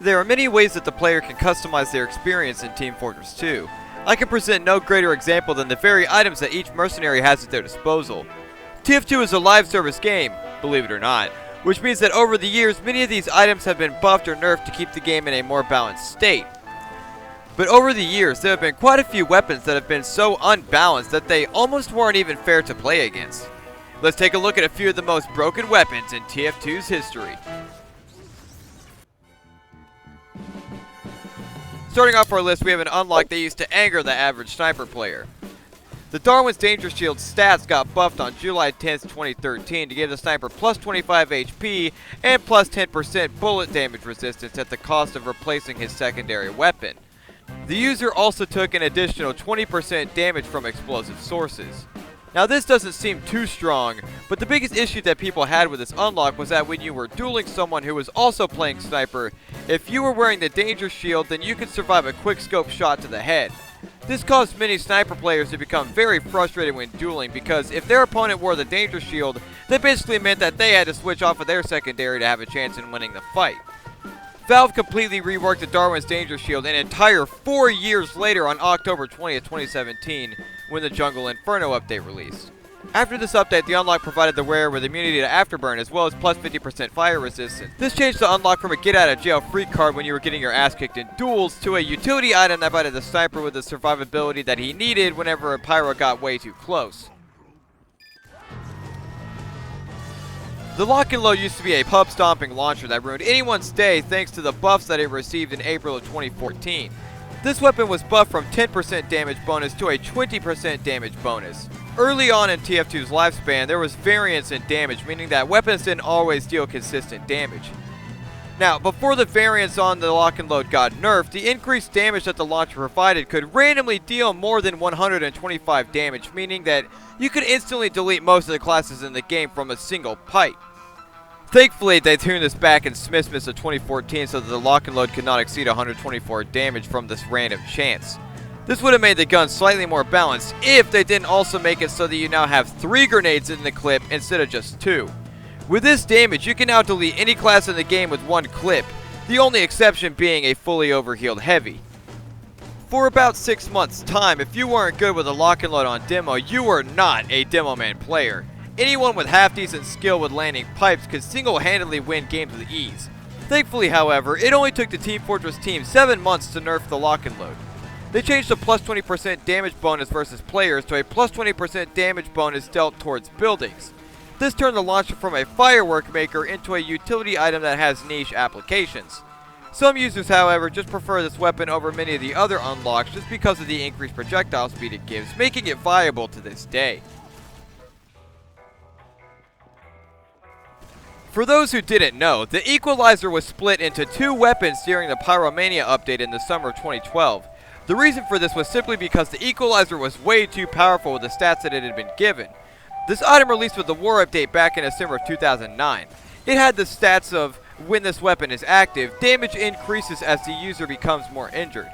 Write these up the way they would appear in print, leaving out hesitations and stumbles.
There are many ways that the player can customize their experience in Team Fortress 2. I can present no greater example than the very items that each mercenary has at their disposal. TF2 is a live service game, believe it or not, which means that over the years many of these items have been buffed or nerfed to keep the game in a more balanced state. But over the years there have been quite a few weapons that have been so unbalanced that they almost weren't even fair to play against. Let's take a look at a few of the most broken weapons in TF2's history. Starting off our list, we have an unlock that used to anger the average sniper player. The Darwin's Danger Shield stats got buffed on July 10th, 2013 to give the sniper plus 25 HP and plus 10% bullet damage resistance at the cost of replacing his secondary weapon. The user also took an additional 20% damage from explosive sources. Now this doesn't seem too strong, but the biggest issue that people had with this unlock was that when you were dueling someone who was also playing sniper, if you were wearing the danger shield, then you could survive a quick scope shot to the head. This caused many sniper players to become very frustrated when dueling because if their opponent wore the danger shield, that basically meant that they had to switch off of their secondary to have a chance in winning the fight. Valve completely reworked the Darwin's Danger Shield an entire 4 years later on October 20th, 2017, when the Jungle Inferno update released. After this update, the unlock provided the wearer with immunity to afterburn as well as plus 50% fire resistance. This changed the unlock from a get out of jail free card when you were getting your ass kicked in duels to a utility item that provided the sniper with the survivability that he needed whenever a Pyro got way too close. The Loch and Load used to be a pub-stomping launcher that ruined anyone's day thanks to the buffs that it received in April of 2014. This weapon was buffed from 10% damage bonus to a 20% damage bonus. Early on in TF2's lifespan, there was variance in damage, meaning that weapons didn't always deal consistent damage. Now, before the variance on the Loch and Load got nerfed, the increased damage that the launcher provided could randomly deal more than 125 damage, meaning that you could instantly delete most of the classes in the game from a single pipe. Thankfully, they tuned this back in Smithmas of 2014 so that the Loch and Load could not exceed 124 damage from this random chance. This would have made the gun slightly more balanced if they didn't also make it so that you now have 3 grenades in the clip instead of just 2. With this damage, you can now delete any class in the game with 1 clip, the only exception being a fully overhealed heavy. For about 6 months' time, if you weren't good with a Loch and Load on demo, you were not a Demoman player. Anyone with half-decent skill with landing pipes could single-handedly win games with ease. Thankfully, however, it only took the Team Fortress team 7 months to nerf the Loch and Load. They changed the plus 20% damage bonus versus players to a plus 20% damage bonus dealt towards buildings. This turned the launcher from a firework maker into a utility item that has niche applications. Some users, however, just prefer this weapon over many of the other unlocks just because of the increased projectile speed it gives, making it viable to this day. For those who didn't know, the Equalizer was split into 2 weapons during the Pyromania update in the summer of 2012. The reason for this was simply because the Equalizer was way too powerful with the stats that it had been given. This item released with the War update back in December of 2009. It had the stats of, when this weapon is active, damage increases as the user becomes more injured.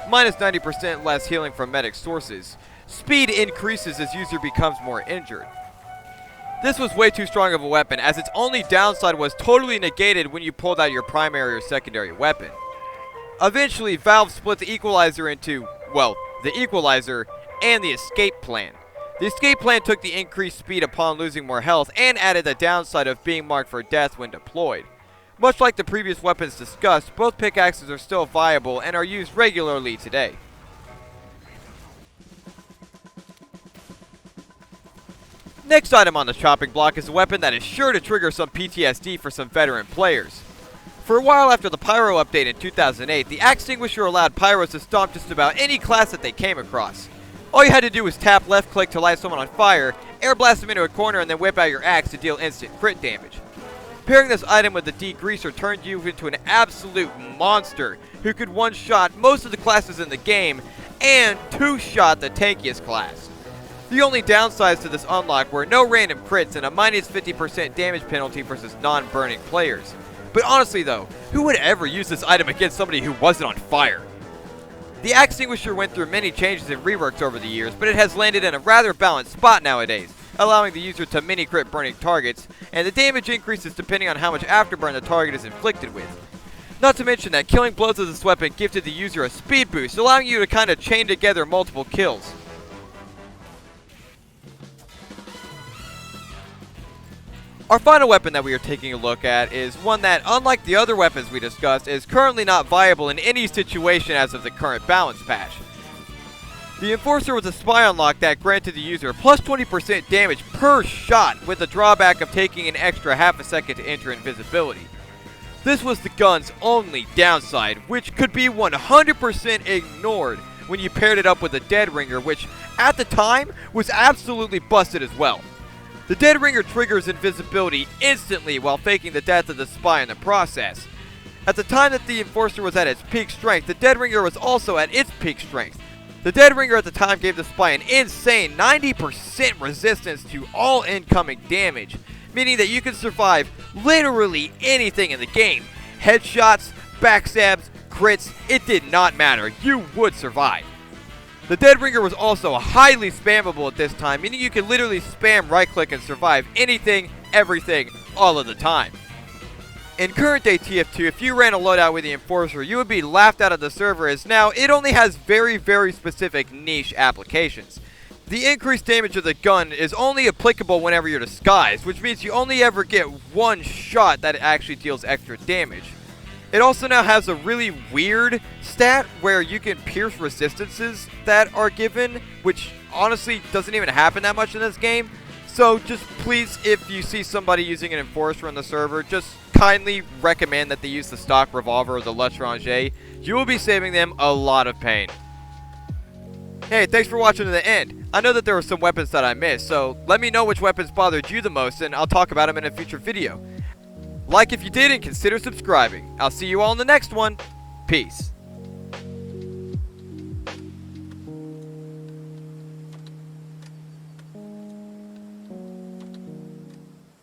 Minus 90% less healing from medic sources. Speed increases as user becomes more injured. This was way too strong of a weapon, as its only downside was totally negated when you pulled out your primary or secondary weapon. Eventually, Valve split the Equalizer into, well, the Equalizer and the Escape Plan. The Escape Plan took the increased speed upon losing more health and added the downside of being marked for death when deployed. Much like the previous weapons discussed, both pickaxes are still viable and are used regularly today. Next item on the chopping block is a weapon that is sure to trigger some PTSD for some veteran players. For a while after the Pyro update in 2008, the Axtinguisher allowed Pyros to stomp just about any class that they came across. All you had to do was tap left click to light someone on fire, air blast them into a corner, and then whip out your axe to deal instant crit damage. Pairing this item with the Degreaser turned you into an absolute monster who could one-shot most of the classes in the game and two-shot the tankiest class. The only downsides to this unlock were no random crits and a minus 50% damage penalty versus non-burning players. But honestly though, who would ever use this item against somebody who wasn't on fire? The Axtinguisher went through many changes and reworks over the years, but it has landed in a rather balanced spot nowadays, allowing the user to mini-crit burning targets, and the damage increases depending on how much afterburn the target is inflicted with. Not to mention that killing blows of this weapon gifted the user a speed boost, allowing you to kind of chain together multiple kills. Our final weapon that we are taking a look at is one that, unlike the other weapons we discussed, is currently not viable in any situation as of the current balance patch. The Enforcer was a spy unlock that granted the user plus 20% damage per shot, with the drawback of taking an extra half a second to enter invisibility. This was the gun's only downside, which could be 100% ignored when you paired it up with the Dead Ringer, which at the time was absolutely busted as well. The Dead Ringer triggers invisibility instantly while faking the death of the spy in the process. At the time that the Enforcer was at its peak strength, the Dead Ringer was also at its peak strength. The Dead Ringer at the time gave the spy an insane 90% resistance to all incoming damage, meaning that you can survive literally anything in the game. Headshots, backstabs, crits, it did not matter. You would survive. The Dead Ringer was also highly spammable at this time, meaning you could literally spam right click and survive anything, everything, all of the time. In current day TF2, if you ran a loadout with the Enforcer, you would be laughed out of the server, as now it only has very, very specific niche applications. The increased damage of the gun is only applicable whenever you're disguised, which means you only ever get one shot that actually deals extra damage. It also now has a really weird stat where you can pierce resistances that are given, which honestly doesn't even happen that much in this game. So just please, if you see somebody using an Enforcer on the server, just kindly recommend that they use the stock revolver or the L'Étranger. You will be saving them a lot of pain. Hey, thanks for watching to the end. I know that there were some weapons that I missed, so let me know which weapons bothered you the most and I'll talk about them in a future video. Like if you did and consider subscribing. I'll see you all in the next one. Peace.